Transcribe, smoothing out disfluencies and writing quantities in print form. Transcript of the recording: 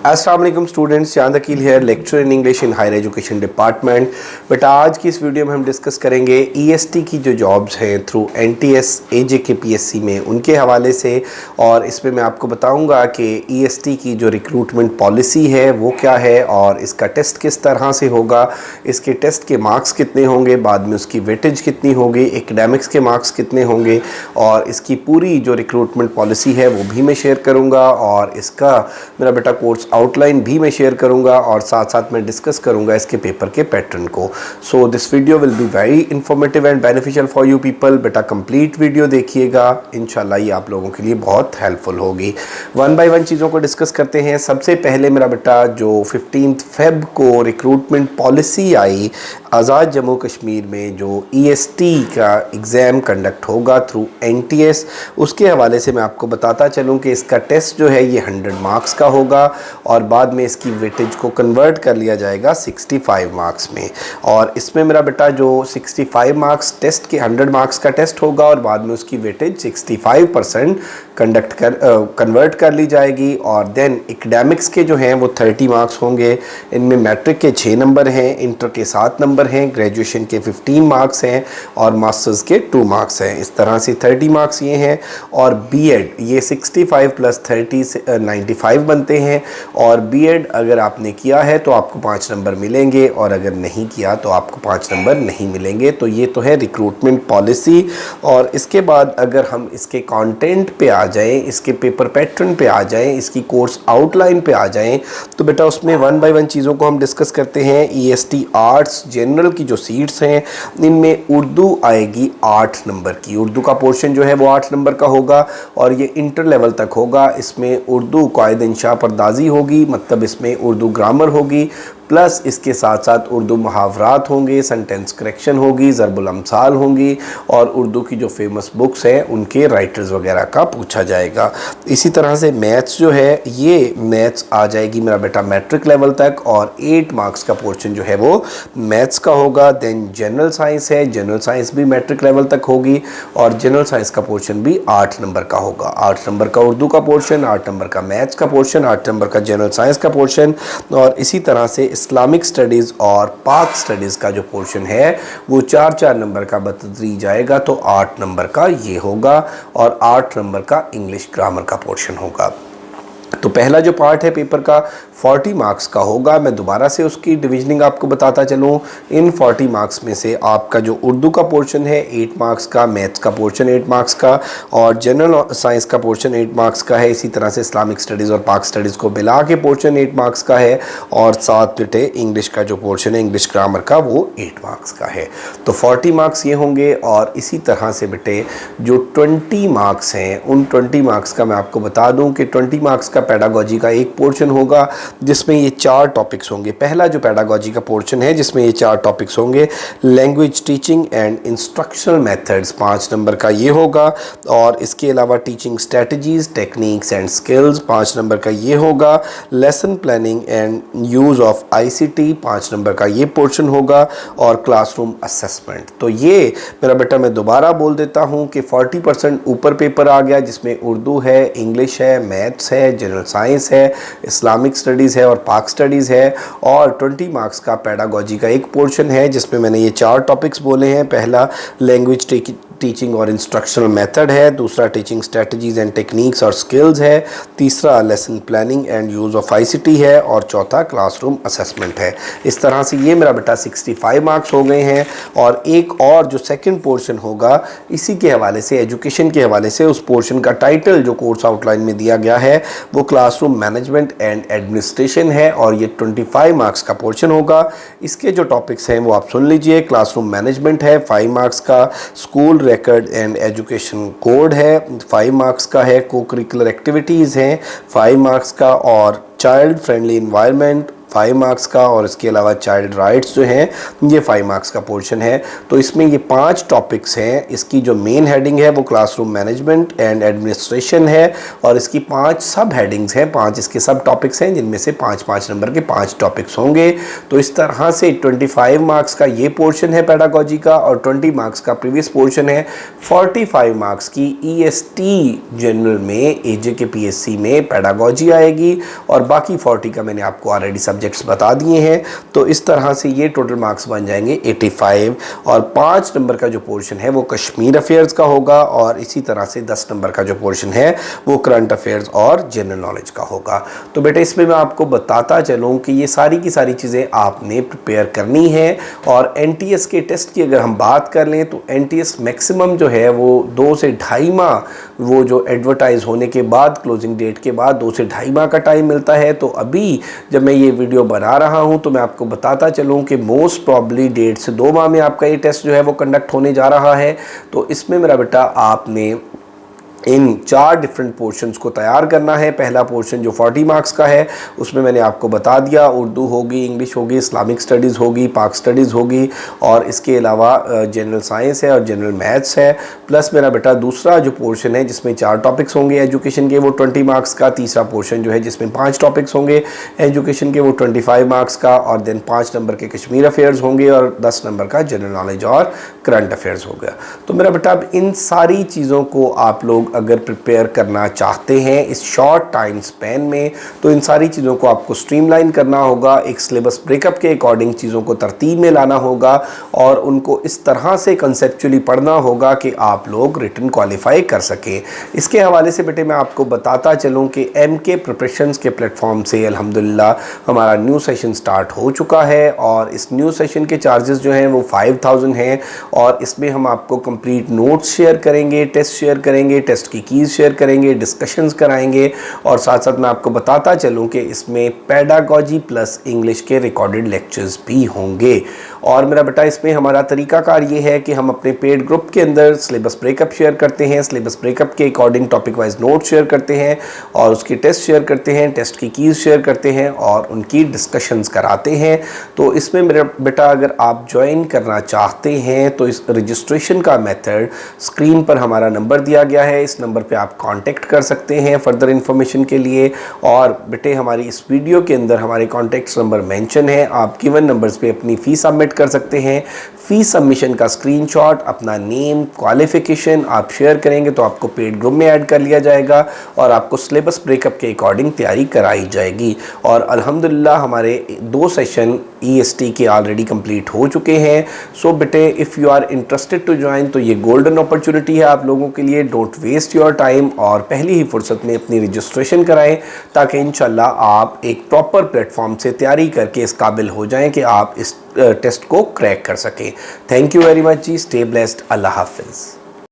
अस्सलाम वालेकुम स्टूडेंट्स, चांद अकील है, lecture in English in higher education department. बेटा आज की इस वीडियो में हम डिस्कस करेंगे ईएसटी की जो जॉब्स हैं थ्रू एनटीएस एजेकेपीएससी में उनके हवाले से, और इसमें मैं आपको बताऊंगा कि ईएसटी की जो रिक्रूटमेंट पॉलिसी है वो क्या है और इसका टेस्ट किस तरह से होगा, इसके टेस्ट के मार्क्स कितने होंगे, बाद में उसकी वेटेज कितनी होगी, एकेडमिक्स के मार्क्स कितने होंगे, और इसकी पूरी जो रिक्रूटमेंट पॉलिसी है वो भी मैं शेयर करूँगा, और इसका मेरा बेटा कोर्स आउटलाइन भी मैं शेयर करूंगा, और साथ साथ मैं डिस्कस करूंगा इसके पेपर के पैटर्न को। So this video will be very informative and beneficial for you people. बेटा कंप्लीट वीडियो देखिएगा, इंशाल्लाह ये आप लोगों के लिए बहुत हेल्पफुल होगी। वन बाय वन चीज़ों को डिस्कस करते हैं। सबसे पहले मेरा बेटा जो 15 फेब को रिक्रूटमेंट पॉलिसी आई आज़ाद जम्मू कश्मीर में, जो ईएसटी का एग्ज़ाम कंडक्ट होगा थ्रू एनटीएस, उसके हवाले से मैं आपको बताता चलूँ कि इसका टेस्ट जो है ये 100 मार्क्स का होगा, और बाद में इसकी वेटेज को कन्वर्ट कर लिया जाएगा 65 मार्क्स में। और इसमें मेरा बेटा जो 65 मार्क्स टेस्ट के 100 मार्क्स का टेस्ट होगा, और बाद में उसकी वेटेज 65% कन्वर्ट कर ली जाएगी। और देन एकेडमिक्स के जो हैं वो 30 मार्क्स होंगे। इनमें मैट्रिक के 6 नंबर हैं, इंटर के 7 नंबर हैं, ग्रेजुएशन के 15 मार्क्स हैं, और मास्टर्स के 2 मार्क्स हैं। इस तरह से 30 मार्क्स ये हैं। और बीएड ये 65 + 30 95 बनते हैं, और बीएड अगर आपने किया है तो आपको 5 नंबर मिलेंगे, और अगर नहीं किया तो आपको 5 नंबर नहीं मिलेंगे। तो ये तो है रिक्रूटमेंट पॉलिसी। और इसके बाद अगर हम इसके कंटेंट पे आ जाएं, इसके पेपर पैटर्न पे आ जाएं, इसकी कोर्स आउटलाइन पे आ जाएं, तो बेटा उसमें वन बाय वन चीज़ों को हम डिस्कस करते हैं। ईएसटी आर्ट्स जनरल की जो सीट्स हैं इनमें उर्दू आएगी 8 नंबर की। उर्दू का पोर्शन जो है वो 8 नंबर का होगा, और ये इंटर लेवल तक होगा। इसमें उर्दू कायदे इंशा पर्दाजी होगी, मतलब इसमें उर्दू ग्रामर होगी, प्लस इसके साथ साथ उर्दू मुहावरात होंगे, सेंटेंस करेक्शन होगी, ज़रबुल अम्साल होंगी, और उर्दू की जो फेमस बुक्स हैं उनके राइटर्स वगैरह का पूछा जाएगा। इसी तरह से मैथ्स जो है ये मैथ्स आ जाएगी मेरा बेटा मैट्रिक लेवल तक, और 8 मार्क्स का पोर्शन जो है वो मैथ्स का होगा। देन जनरल साइंस है, जनरल साइंस भी मैट्रिक लेवल तक होगी, और जनरल साइंस का पोर्शन भी 8 नंबर का होगा। 8 नंबर का उर्दू का पोर्शन, 8 नंबर का मैथ्स का पोर्शन, 8 नंबर का जनरल साइंस का पोर्शन, और इसी तरह से इस्लामिक स्टडीज़ और पाक स्टडीज़ का जो पोर्शन है वो 4-4 नंबर का बतदरीज जाएगा, तो 8 नंबर का ये होगा, और 8 नंबर का इंग्लिश ग्रामर का पोर्शन होगा। तो पहला जो पार्ट है पेपर का 40 मार्क्स का होगा। मैं दोबारा से उसकी डिविजनिंग आपको बताता चलूँ। इन 40 मार्क्स में से आपका जो उर्दू का पोर्शन है 8 मार्क्स का, मैथ्स का पोर्शन 8 मार्क्स का, और जनरल साइंस का पोर्शन 8 मार्क्स का है। इसी तरह से इस्लामिक स्टडीज़ और पाक स्टडीज़ को मिला के पोर्शन 8 मार्क्स का है, और साथ बेटे इंग्लिश का जो पोर्शन है इंग्लिश ग्रामर का वो 8 मार्क्स का है। तो 40 मार्क्स ये होंगे। और इसी तरह से बेटे जो 20 मार्क्स हैं उन 20 मार्क्स का मैं आपको बता दूँ कि 20 मार्क्स का पेडागोजी का एक पोर्शन होगा जिसमें ये 4 टॉपिक्स होंगे। पहला जो पेडागोजी का पोर्शन है जिसमें ये 4 टॉपिक्स होंगे, language teaching and instructional methods 5 number का ये होगा, और इसके अलावा teaching strategies techniques and skills 5 number का ये होगा, lesson planning and use of ICT 5 number का ये पोर्शन होगा, और क्लासरूम असेसमेंट। तो ये मेरा बेटा मैं दोबारा बोल देता हूँ कि 40% ऊपर पेपर आ गया, जिसमें उर्दू है, इंग्लिश है, मैथ्स है, जनरल साइंस है, इस्लामिक स्टडीज़ है और पाक स्टडीज़ है, और 20 मार्क्स का पेडागोजी का एक पोर्शन है जिसमें मैंने ये 4 टॉपिक्स बोले हैं। पहला लैंग्वेज टीचिंग और इंस्ट्रक्शनल मेथड है, दूसरा टीचिंग स्ट्रेटजीज एंड टेक्निक्स और स्किल्स है, तीसरा lesson planning and use of ICT है, और चौथा क्लासरूम असेसमेंट है। इस तरह से ये मेरा बेटा 65 मार्क्स हो गए हैं। और एक और जो सेकंड पोर्शन होगा इसी के हवाले से, एजुकेशन के हवाले से, उस पोर्शन का टाइटल जो कोर्स आउटलाइन में दिया गया है वो क्लासरूम मैनेजमेंट एंड एडमिनिस्ट्रेशन है, और ये 25 मार्क्स का पोर्शन होगा। इसके जो टॉपिक्स हैं वो आप सुन लीजिए। क्लासरूम मैनेजमेंट है 5 मार्क्स का, school record and education code है 5 मार्क्स का है, को करिकुलर एक्टिविटीज़ हैं 5 मार्क्स का, और चाइल्ड फ्रेंडली इन्वायरमेंट 5 मार्क्स का, और इसके अलावा चाइल्ड राइट्स जो हैं ये 5 मार्क्स का पोर्शन है। तो इसमें ये 5 टॉपिक्स हैं। इसकी जो मेन हेडिंग है वो क्लासरूम मैनेजमेंट एंड एडमिनिस्ट्रेशन है, और इसकी 5 सब हेडिंग्स हैं, 5 इसके सब टॉपिक्स हैं, जिनमें से 5-5 नंबर के 5 टॉपिक्स होंगे। तो इस तरह से 25 मार्क्स का ये पोर्शन है पेडागोजी का, और 20 मार्क्स का प्रीवियस पोर्शन है। 45 मार्क्स की ईएसटी जनरल में एजेके पीएससी में पेडागोजी आएगी, और बाकी 40 का मैंने आपको ऑलरेडी सब्जेक्ट्स बता दिए हैं। तो इस तरह से ये टोटल मार्क्स बन जाएंगे 85, और 5 नंबर का जो पोर्शन है वो कश्मीर अफेयर्स का होगा, और इसी तरह से 10 नंबर का जो पोर्शन है वो करंट अफेयर्स और जनरल नॉलेज का होगा। तो बेटा इसमें मैं आपको बताता चलूँ कि ये सारी की सारी चीज़ें आपने प्रिपेयर करनी है। और एनटीएस के टेस्ट की अगर हम बात कर लें तो एनटीएस मैक्सिमम जो है वो 2 से ढाई माह, वो जो एडवर्टाइज होने के बाद क्लोजिंग डेट के बाद 2 से ढाई माह का टाइम मिलता है। तो अभी जब मैं ये वीडियो बना रहा हूँ तो मैं आपको बताता चलूँ कि मोस्ट प्रॉब्ली 1.5 से 2 माह में आपका ये टेस्ट जो है वो कंडक्ट होने जा रहा है। तो इसमें मेरा बेटा आपने इन 4 डिफरेंट पोर्शंस को तैयार करना है। पहला पोर्शन जो 40 मार्क्स का है उसमें मैंने आपको बता दिया, उर्दू होगी, इंग्लिश होगी, इस्लामिक स्टडीज़ होगी, पाक स्टडीज़ होगी, और इसके अलावा जनरल साइंस है और जनरल मैथ्स है। प्लस मेरा बेटा दूसरा जो पोर्शन है जिसमें 4 टॉपिक्स होंगे एजुकेशन के, वो 20 मार्क्स का। तीसरा पोर्शन जो है जिसमें 5 टॉपिक्स होंगे एजुकेशन के, वो 25 मार्क्स का, और देन 5 नंबर के कश्मीर अफेयर्स होंगे, और 10 नंबर का जनरल नॉलेज और करंट अफेयर्स हो गया। तो मेरा बेटा अब इन सारी चीज़ों को आप लोग अगर प्रिपेयर करना चाहते हैं इस शॉर्ट टाइम स्पैन में, तो इन सारी चीज़ों को आपको स्ट्रीमलाइन करना होगा, एक सिलेबस ब्रेकअप के अकॉर्डिंग चीज़ों को तरतीब में लाना होगा, और उनको इस तरह से कंसेप्चुअली पढ़ना होगा कि आप लोग रिटन क्वालिफाई कर सकें। इसके हवाले से बेटे मैं आपको बताता चलूँ कि MK प्रिपरेशंस के प्लेटफॉर्म से अल्हम्दुलिल्लाह हमारा न्यू सेशन स्टार्ट हो चुका है, और इस न्यू सेशन के चार्जेस जो हैं वो 5000 हैं, और इसमें हम आपको कंप्लीट नोट्स शेयर करेंगे, टेस्ट शेयर करेंगे, टेस्ट की कीज़ शेयर करेंगे, डिस्कशंस कराएंगे, और साथ साथ मैं आपको बताता चलूं कि इसमें पेडागोजी प्लस इंग्लिश के रिकॉर्डेड लेक्चर्स भी होंगे। और मेरा बेटा इसमें हमारा तरीकाकार ये है कि हम अपने पेड ग्रुप के अंदर सिलेबस ब्रेकअप शेयर करते हैं, सिलेबस ब्रेकअप के according topic wise note share करते हैं, और उसकी टेस्ट शेयर करते हैं, टेस्ट की कीज़ शेयर करते हैं, और उनकी डिस्कशंस कराते हैं। तो इसमें मेरा बेटा अगर आप ज्वाइन करना चाहते हैं तो इस रजिस्ट्रेशन का मेथड स्क्रीन पर हमारा नंबर दिया गया है, इस नंबर पे आप कांटेक्ट कर सकते हैं फर्दर इन्फॉर्मेशन के लिए। और बेटे हमारी इस वीडियो के अंदर हमारे कॉन्टैक्ट नंबर मेंशन है, आप गिवन नंबर्स पे अपनी फ़ीस सबमिट कर सकते हैं। फ़ीस सबमिशन का स्क्रीनशॉट, अपना नेम, क्वालिफ़िकेशन आप शेयर करेंगे तो आपको पेड ग्रुप में ऐड कर लिया जाएगा, और आपको सिलेबस ब्रेकअप के अकॉर्डिंग तैयारी कराई जाएगी। और अल्हम्दुलिल्लाह हमारे 2 सेशन EST के ऑलरेडी कंप्लीट हो चुके हैं। सो बेटे if you are interested to join तो ये गोल्डन अपॉर्चुनिटी है आप लोगों के लिए। डोंट वेस्ट योर टाइम, और पहली ही फुर्सत में अपनी रजिस्ट्रेशन कराएं, ताकि इंशाल्लाह आप एक प्रॉपर प्लेटफॉर्म से तैयारी करके इस काबिल हो जाएं कि आप इस टेस्ट को क्रैक कर सकें। Thank you very much ji, stay blessed, अल्लाह हाफिज़।